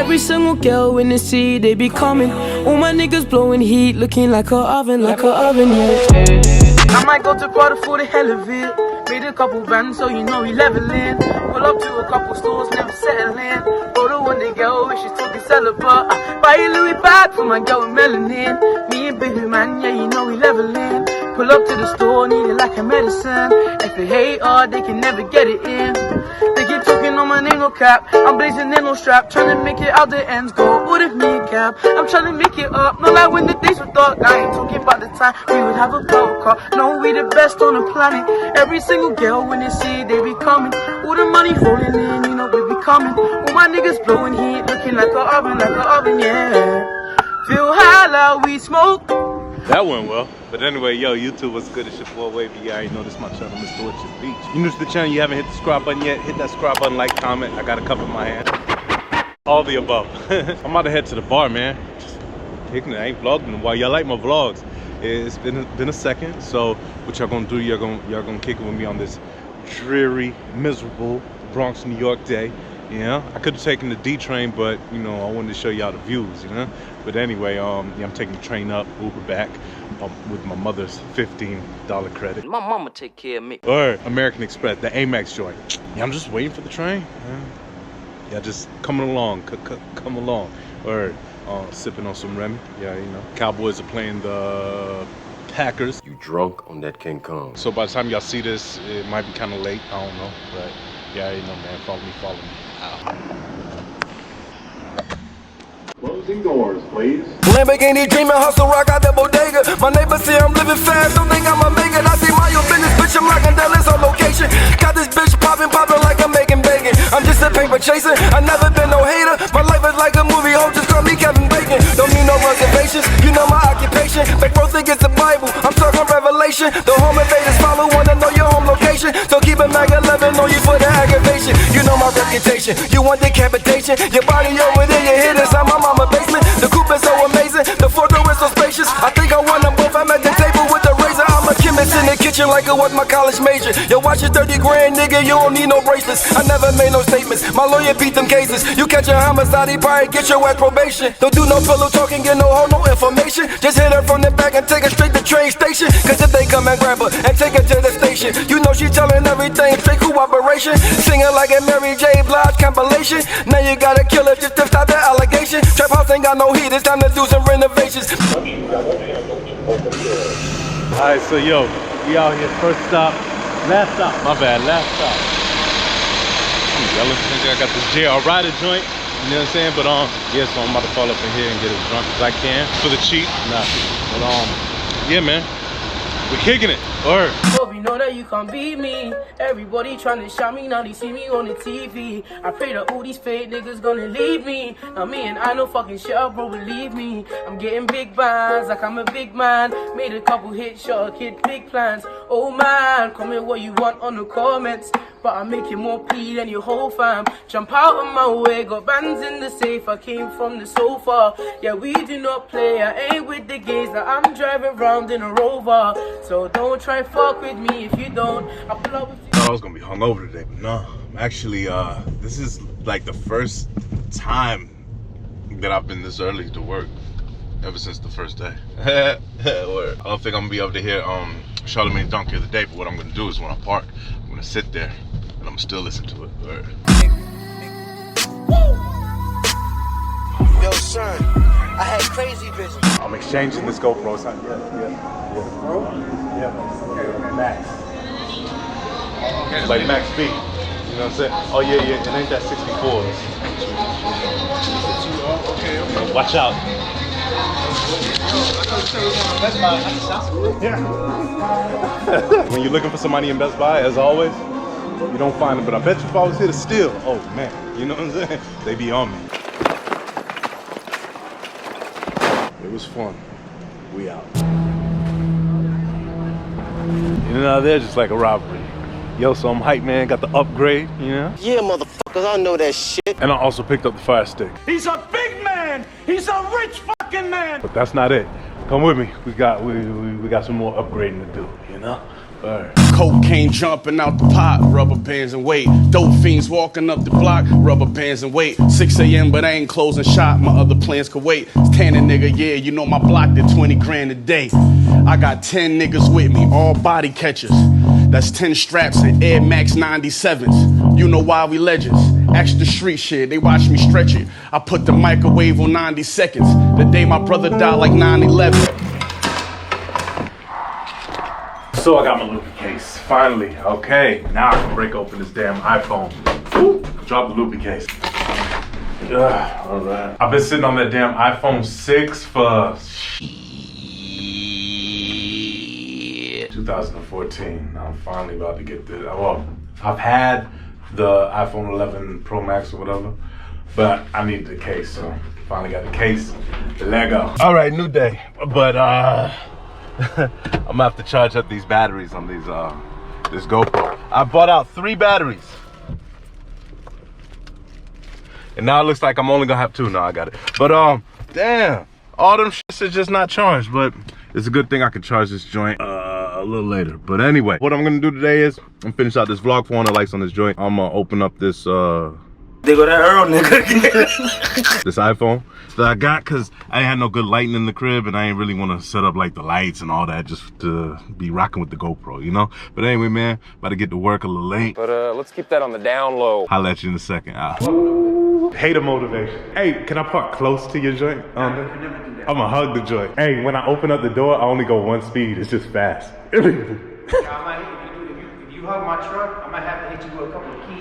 Every single girl in the city, they be coming. All my niggas blowing heat, looking like a oven, yeah. I might go to quarter for the hell of it. Made a couple bands, so you know we leveling. Pull up to a couple stores, never settling. Go to one girl, wish she's talking celibate. Buy a Louis bag for my girl with melanin. Me and baby man, yeah, you know we leveling. Pull up to the store, need it like a medicine. If they hate hard, they can never get it in. They keep talking on my name, no cap. I'm blazing in no strap, trying to make it out the ends go. Order me a cab, I'm trying to make it up. No like when the days were dark, I ain't talking about the time we would have a power car. No, we the best on the planet. Every single girl when they see it, they be coming. All the money rolling in, you know we be coming. All my niggas blowing heat, looking like a oven, yeah. Feel high like we smoke. That went well. But anyway, yo, YouTube, what's good? It's your boy Wavy. Yeah, you know this is my channel, Mr. Orchard Beach. You new to the channel, you haven't hit the subscribe button yet, hit that subscribe button, like, comment. I got a cup in my hand. All the above. I'm about to head to the bar, man. Just kicking it. I ain't vlogging in a while. Y'all like my vlogs. It's been a second. So what y'all gonna do, y'all gonna kick it with me on this dreary, miserable Bronx, New York day. You know, I could have taken the D train, but you know, I wanted to show y'all the views, you know. But anyway, yeah, I'm taking the train up, Uber back, with my mother's $15 credit. My mama take care of me. Or American Express, the Amex joint. Yeah, I'm just waiting for the train. Yeah, just coming along, come along. Or sipping on some Remy. Yeah, you know, Cowboys are playing the Packers. You drunk on that King Kong. So by the time y'all see this, it might be kind of late. I don't know, but yeah, you know, man, follow me. Closing doors, please. Lamborghini dreaming, hustle rock out the bodega. My neighbors say I'm living fast, don't think I'ma make it. I see my business, bitch, I'm rocking Dallas on location. Got this bitch popping like I'm making bacon. I'm just a paper chaser, I never been no hater. My life is like a movie, ho, just call me Kevin Bacon. Don't need no reservations, you know my occupation. Fake bro think it's the Bible, I'm talking revelation. The home invaders follow, wanna know your home location. So keep it mag 11 on you for the aggravation. You know my reputation, you want decapitation. Your body over there, you hit inside my mama basement. The coupe is so amazing, the photo is so spacious. I think I won them both, I'm at the table with the razor. I'm a chemist in the kitchen like it was my college major. Your watch is 30 grand, nigga, you don't need no bracelets. I never made no statements, my lawyer beat them cases. You catch a homicide, he probably get your ass probation. Don't do no pillow talking, get no hold, no information. Just hit her from the back and take her straight to train station. Cause if they come and grab her and take her to the station, you know she telling everything, straight cooperation. Singing like a Mary J. Blige compilation. Now you gotta kill her just to stop the allegation. Trap house ain't got no heat, it's time to do some renovations. Alright, so yo, we out here, last stop. Last stop. I'm yelling, I got this JR Rider joint, you know what I'm saying? But yeah, so I'm about to fall up in here and get as drunk as I can for the cheap. Nah, but yeah, man, we're kicking it. Word. Hope you know that you can't beat me. Everybody trying to shout me, now they see me on the TV. I pray that all these fake niggas gonna leave me. Now me and I know fucking shit up, bro, believe me. I'm getting big bands, like I'm a big man. Made a couple hit shots, hit big plans. Oh man, comment what you want on the comments. But I'm making more P than your whole fam. Jump out of my way, got bands in the safe. I came from the sofa. Yeah, we do not play, I ain't with the gays. Now I'm driving around in a Rover. So don't try fuck with me if you don't. I pull up with you. I was gonna be hungover today, but no. I'm actually, this is like the first time that I've been this early to work ever since the first day. I don't think I'm gonna be able to hear Charlamagne's Donkey of the Day, but what I'm gonna do is when I park, I'm gonna sit there and I'm gonna still listen to it. Yo, son, I had crazy vision. I'm exchanging this GoPro. Yeah. Max. It's like Max B. You know what I'm saying? Oh yeah, it ain't that 64. Okay. Watch out. When you're looking for somebody in Best Buy, as always, you don't find them. But I bet you if I was here to steal, oh man, you know what I'm saying? They be on me. It was fun. We out. You know, they're just like a robbery. Yo, so I'm hyped, man. Got the upgrade, you know? Yeah, motherfuckers, I know that shit. And I also picked up the Fire Stick. He's a big man. He's a rich fucking man. But that's not it. Come with me. We got some more upgrading to do, you know? All right. Cocaine jumping out the pot, rubber bands and weight. Dope fiends walking up the block, rubber bands and weight. 6 a.m. but I ain't closing shop, my other plans could wait. Tanning nigga, yeah, you know my block did 20 grand a day. I got 10 niggas with me, all body catchers. That's 10 straps and Air Max 97s. You know why we legends. Extra street shit, they watch me stretch it. I put the microwave on 90 seconds. The day my brother died like 9/11. So I got my Loopy case, finally. Okay, now I can break open this damn iPhone. Ooh, drop the Loopy case. All right. I've been sitting on that damn iPhone 6 for 2014. I'm finally about to get this. Well, I've had the iPhone 11 Pro Max or whatever, but I need the case, so finally got the case. Lego. All right, new day, but I'm gonna have to charge up these batteries on these this GoPro. I bought out 3 batteries, and now it looks like I'm only gonna have 2. No, I got it. But damn, all them shits are just not charged. But it's a good thing I can charge this joint a little later. But anyway, what I'm gonna do today is I'm finish out this vlog. 400 likes on this joint. I'm gonna open up this They go that Earl nigga. this iPhone that I got because I ain't had no good lighting in the crib, and I ain't really want to set up like the lights and all that just to be rocking with the GoPro, you know. But anyway, man, about to get to work a little late. But let's keep that on the down low. I'll let you in a second. Hater motivation. Hey, can I park close to your joint? I'm gonna hug the joint. Hey, when I open up the door, I only go 1 speed. It's just fast. If you hug my truck, I might have to hit you with a couple of keys.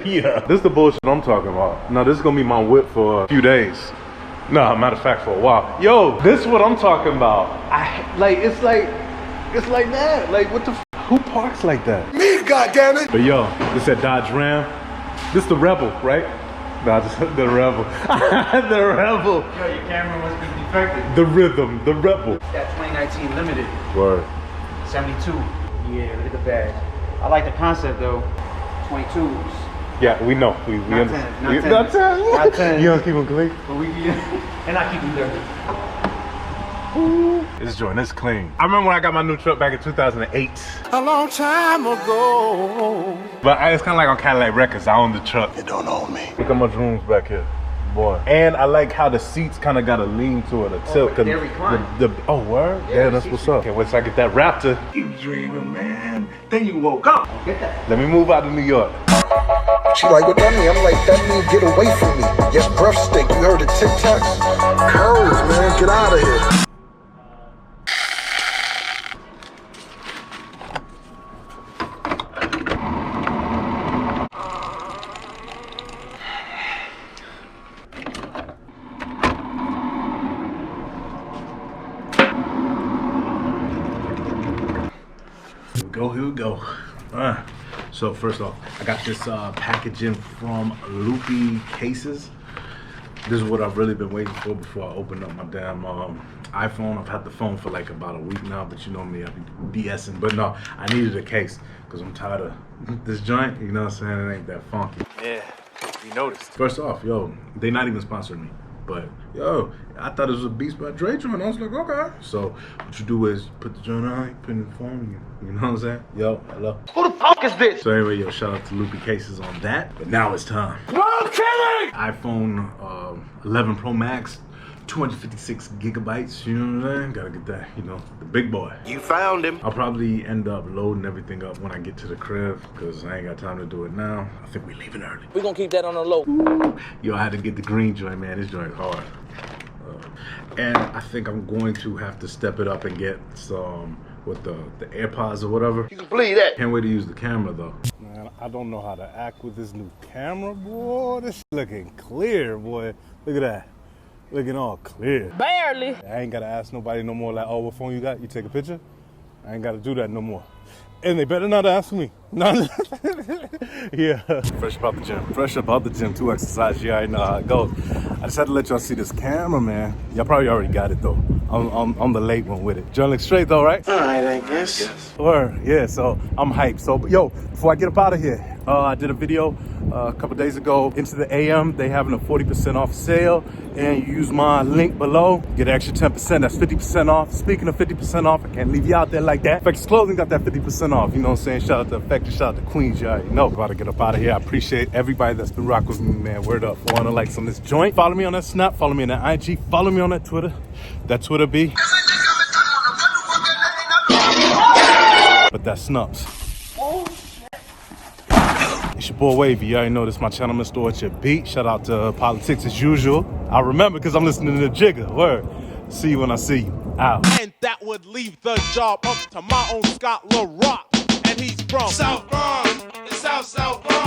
Yeah, this is the bullshit I'm talking about. No, this is gonna be my whip for a few days. No, matter of fact, for a while. Yo, this is what I'm talking about. It's like that. Like, what the who parks like that? Me, goddammit! But yo, this that Dodge Ram. This the Rebel, right? Nah, just the Rebel. The Rebel. Yo, your camera must be defective. The Rhythm, the Rebel. That 2019 limited, Word. 72. Yeah, look at the badge. I like the concept though. 22s. Yeah, we know. We Not understand. 10, not 10. Not 10. Not 10. You don't keep them clean? But we and I keep them dirty. This joint is clean. I remember when I got my new truck back in 2008. A long time ago. But it's kind of like on Cadillac Records. I own the truck. You don't own me. Look how much room's back here. Boy. And I like how the seats kind of got a lean to it, a tilt. they recline. Oh, word? Yeah, that's what's up. Okay, once I get that Raptor. You dreaming, man. Then you woke up. Get that. Let me move out to New York. She like, what that mean? I'm like, that mean get away from me. Yes, breath stink. You heard the tic-tacs? Curves, man. Get out of here. Here we go. So first off, I got this packaging from Loopy cases. This is what I've really been waiting for before I open up my damn iPhone. I've had the phone for like about a week now, but you know me, I be BSing. But no, I needed a case because I'm tired of this joint. You know what I'm saying? It ain't that funky. Yeah, you noticed. First off, yo, they not even sponsoring me. But yo, I thought it was a Beats by Dre joint. I was like, okay. So what you do is put the joint on, you put it in the phone, you know what I'm saying? Yo, hello. Who the fuck is this? So anyway, yo, shout out to Loopy Cases on that. But now it's time. No kidding! iPhone 11 Pro Max, 256 gigabytes, you know what I'm saying? Gotta get that, you know, the big boy. You found him. I'll probably end up loading everything up when I get to the crib, because I ain't got time to do it now. I think we're leaving early. We gonna keep that on the low. Yo, I had to get the green joint, man. This joint's hard. And I think I'm going to have to step it up and get some, with the AirPods or whatever. You can believe that. Can't wait to use the camera, though. Man, I don't know how to act with this new camera, boy. This looking clear, boy. Look at that. Looking all clear. Barely. I ain't gotta ask nobody no more like, oh, what phone you got? You take a picture? I ain't gotta do that no more. And they better not ask me. No. Yeah. Fresh up out the gym. Fresh up out the gym. 2 exercises. Yeah, I know how it goes. I just had to let y'all see this camera, man. Y'all probably already got it though. I'm the late one with it. John looks straight though, right? All right, I guess. Word. Yeah. So I'm hyped. So yo, before I get up out of here, I did a video a couple days ago into the AM. They having a 40% off sale, and you use my link below, get an extra 10%. That's 50% off. Speaking of 50% off, I can't leave you out there like that. Effectus Clothing got that 50% off. You know what I'm saying? Shout out to Effectus, shout out to Queens. You already know. About to get up out of here. I appreciate everybody that's been rocking with me, man. Word up. 400 likes on this joint. Follow me on that Snap. Follow me on that IG. Follow me on that Twitter. That Twitter be. But that's Snups. It's your boy Wavy. You already know this. My channel, Mr. Orchard Beat. Shout out to Politics as usual. I remember because I'm listening to Jigga. Word. See you when I see you. Out. And that would leave the job up to my own Scott LaRock. And he's from South Bronx. South Bronx.